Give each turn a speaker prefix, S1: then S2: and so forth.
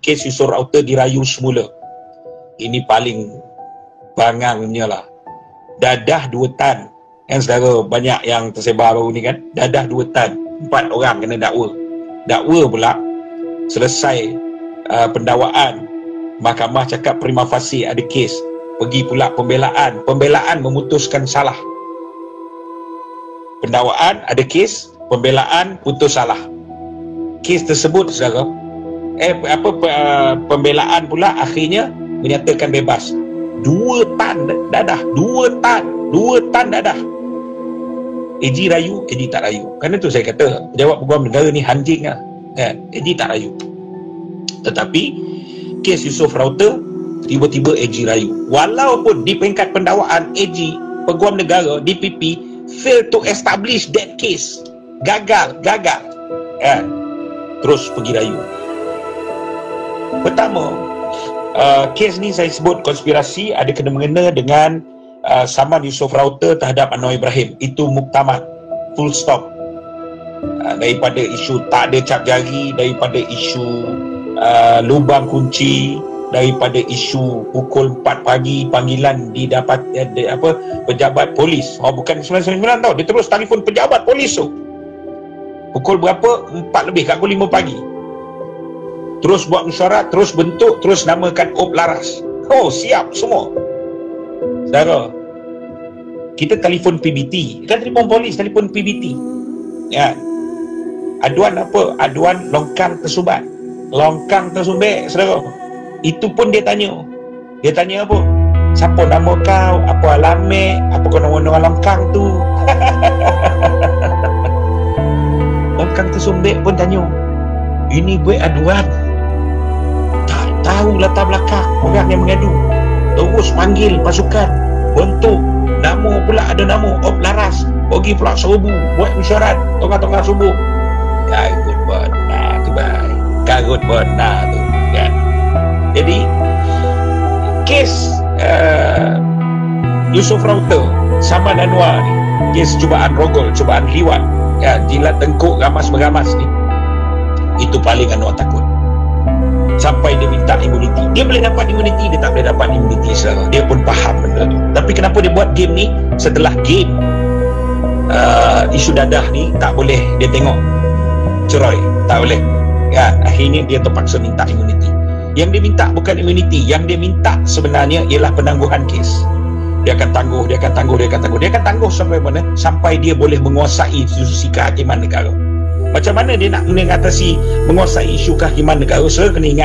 S1: kes Yusof Router dirayu semula. Ini paling bangangnya lah. Dadah 2 tan. Kan saudara, banyak yang tersebar baru ni kan. Dadah 2 tan. 4 orang kena dakwa. Dakwa pula, selesai pendakwaan, mahkamah cakap prima facie ada kes. Pergi pula pembelaan. Pembelaan memutuskan salah. Pendakwaan ada kes, pembelaan putus salah. Kes tersebut saudara, pembelaan pula akhirnya menyatakan bebas. 2 tan dadah, 2 tan dadah. AG rayu, AG tak rayu. Kerana tu saya kata pejabat peguam negara ni anjing lah kan? AG tak rayu. Tetapi kes Yusof Router tiba-tiba AG rayu. Walaupun di peringkat pendakwaan AG, peguam negara, DPP fail to establish that case. Gagal kan? Terus pergi rayu. Pertama, kes ni saya sebut konspirasi, ada kena-mengena dengan saman Yusof Router terhadap Anwar Ibrahim. Itu muktamad, full stop. Daripada isu tak ada cap jari, daripada isu lubang kunci, daripada isu pukul 4 pagi panggilan didapat pejabat polis. Bukan 999 tau, dia terus telefon pejabat polis tu. Pukul berapa? 4 lebih, kat pukul 5 pagi. Terus buat mesyuarat, terus bentuk, terus namakan Op Laras. Siap semua. Saudara, kita telefon PBT, kan telefon polis, telefon PBT. Ya. Aduan apa? Aduan longkang tersumbat. Longkang tersumbat, saudara. Itu pun dia tanya. Dia tanya apa? Siapa nama kau? Apa alamat? Apa kau nama longkang tu? Longkang tersumbat pun tanya. Ini buat aduan. Tak tahu latar belakang orang yang mengadu. Terus panggil pasukan, bentuk nama pula, ada nama Op Laras, pergi pula Serbu buat mesyuarat tengah-tengah subuh. Karut benar tu baik, karut benar tu kan. Jadi kes Yusof Router sama Anwar ni, kes cubaan rogol, cubaan liwat, jilat tengkuk, ramas-meramas ni, itu paling Anwar takut. Sampai dia minta imuniti. Dia boleh dapat imuniti, dia tak boleh dapat imuniti. Dia pun faham benda tu. Tapi kenapa dia buat game ni? Setelah game isu dadah ni tak boleh dia tengok cerai, tak boleh kan? Akhirnya dia terpaksa minta imuniti. Yang dia minta bukan imuniti, yang dia minta sebenarnya ialah penangguhan kes. Dia akan tangguh, dia akan tangguh, dia akan tangguh. Dia akan tangguh sampai mana? Sampai dia boleh menguasai institusi kehakiman negara. Macam mana dia nak mengatasi menguasai isu kehakiman negara? Kena ingat